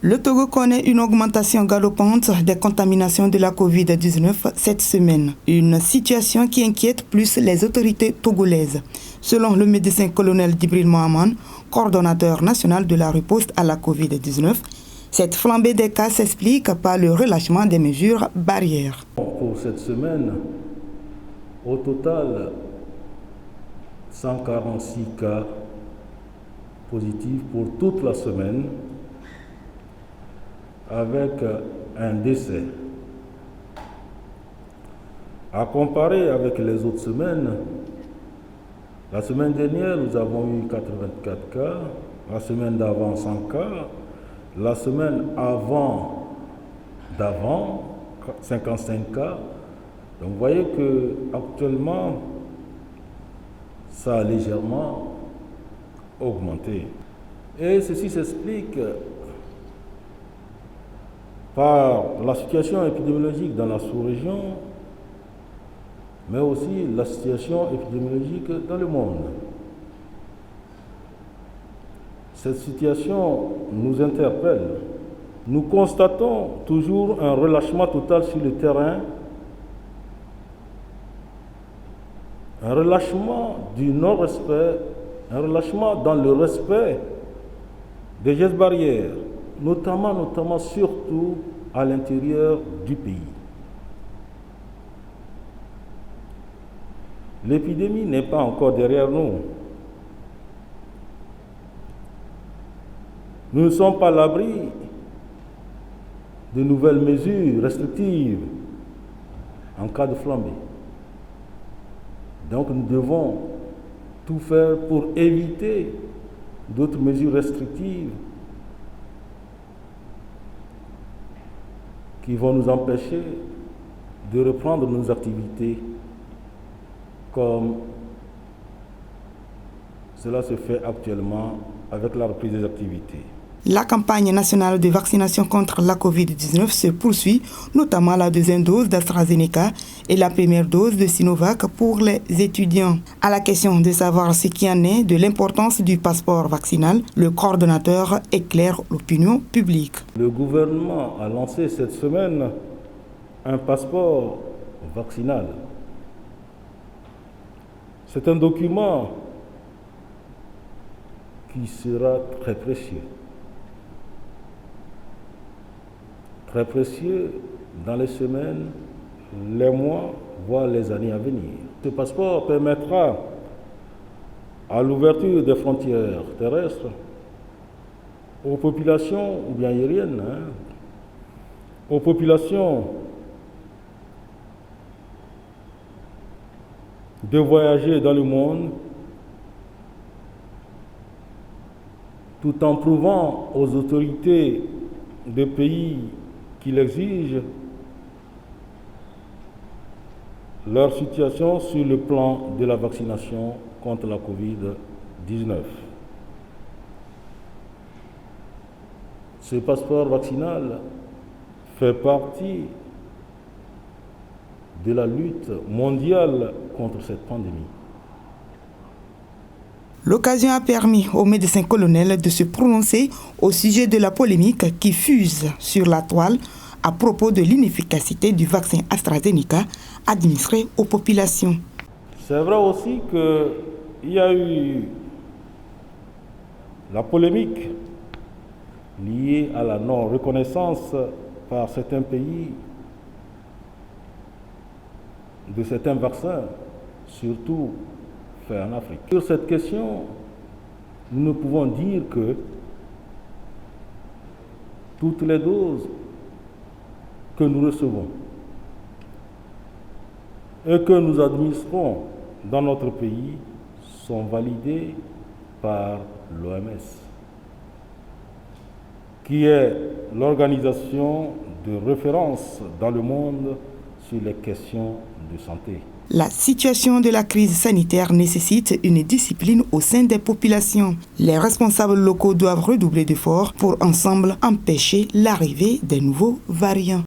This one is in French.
Le Togo connaît une augmentation galopante des contaminations de la Covid-19 cette semaine. Une situation qui inquiète plus les autorités togolaises. Selon le médecin colonel Djibril Mohamed, coordonnateur national de la riposte à la Covid-19, cette flambée des cas s'explique par le relâchement des mesures barrières. Pour cette semaine, au total, 146 cas positifs pour toute la semaine, avec un décès. À comparer avec les autres semaines, la semaine dernière, nous avons eu 84 cas, la semaine d'avant 100 cas, la semaine d'avant 55 cas. Donc vous voyez que actuellement, ça a légèrement augmenté. Et ceci s'explique par la situation épidémiologique dans la sous-région, mais aussi la situation épidémiologique dans le monde. Cette situation nous interpelle. Nous constatons toujours un relâchement total sur le terrain, un relâchement du non-respect, un relâchement dans le respect des gestes barrières, notamment surtout à l'intérieur du pays. L'épidémie n'est pas encore derrière nous. Nous ne sommes pas à l'abri de nouvelles mesures restrictives en cas de flambée. Donc nous devons tout faire pour éviter d'autres mesures restrictives qui vont nous empêcher de reprendre nos activités comme cela se fait actuellement avec la reprise des activités. La campagne nationale de vaccination contre la Covid-19 se poursuit, notamment la deuxième dose d'AstraZeneca et la première dose de Sinovac pour les étudiants. À la question de savoir ce qui en est de l'importance du passeport vaccinal, le coordonnateur éclaire l'opinion publique. Le gouvernement a lancé cette semaine un passeport vaccinal. C'est un document qui sera très précieux. Très précieux dans les semaines, les mois, voire les années à venir. Ce passeport permettra à l'ouverture des frontières terrestres aux populations, ou bien aériennes, aux populations de voyager dans le monde tout en prouvant aux autorités des pays qui l'exigent leur situation sur le plan de la vaccination contre la Covid-19. Ce passeport vaccinal fait partie de la lutte mondiale contre cette pandémie. L'occasion a permis au médecin colonel de se prononcer au sujet de la polémique qui fuse sur la toile à propos de l'inefficacité du vaccin AstraZeneca administré aux populations. C'est vrai aussi qu'il y a eu la polémique liée à la non-reconnaissance par certains pays de certains vaccins, surtout faits en Afrique. Sur cette question, nous ne pouvons dire que toutes les doses que nous recevons et que nous administrons dans notre pays sont validées par l'OMS, qui est l'organisation de référence dans le monde sur les questions de santé. La situation de la crise sanitaire nécessite une discipline au sein des populations. Les responsables locaux doivent redoubler d'efforts pour ensemble empêcher l'arrivée des nouveaux variants.